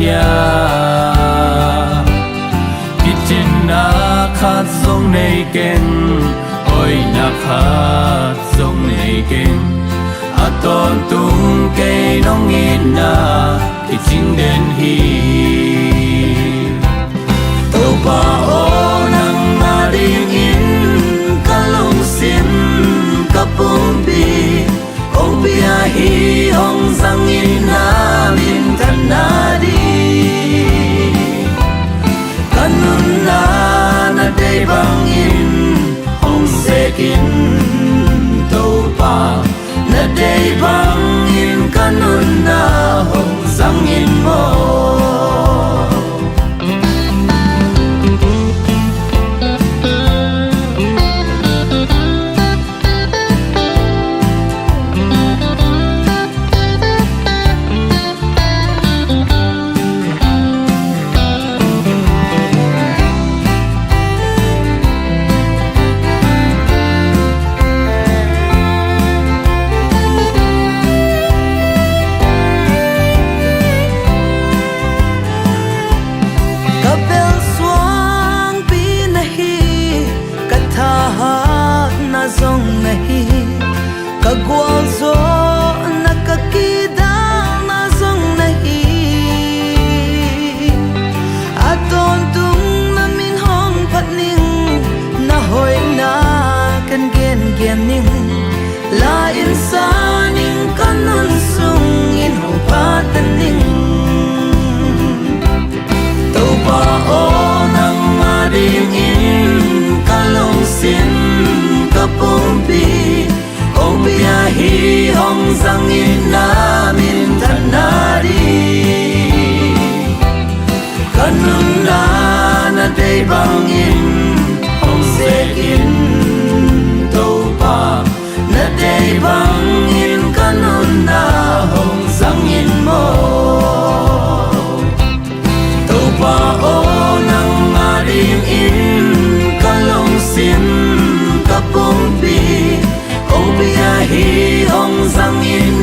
ya Kitchen na khat song nei ken oi na khat song nei ken Aton tung ke nong in na Kitchen den hi To pa o nang maring in kalong sim kapumbi Ong pia hi ong sang in na min tan na di Kanun na na day bang in ong sekin to pa Na day bang in kanun na ong sang in mo Kagwal zo nakakida na zong nahi Aton tung namin hong patning Na hoy na kan gen gen ning La insaning kanun sung in hong pataning Tau pa o nang maring in kalong sin kapumpi Ong pia hi ong sang in na min tan na di Kanun na na day bang in ong sek in tau pa Na day bang in kanun na ong sang in mo Tau pa o nang maring in kalong sim kapumpi Ong pia hi ong sang in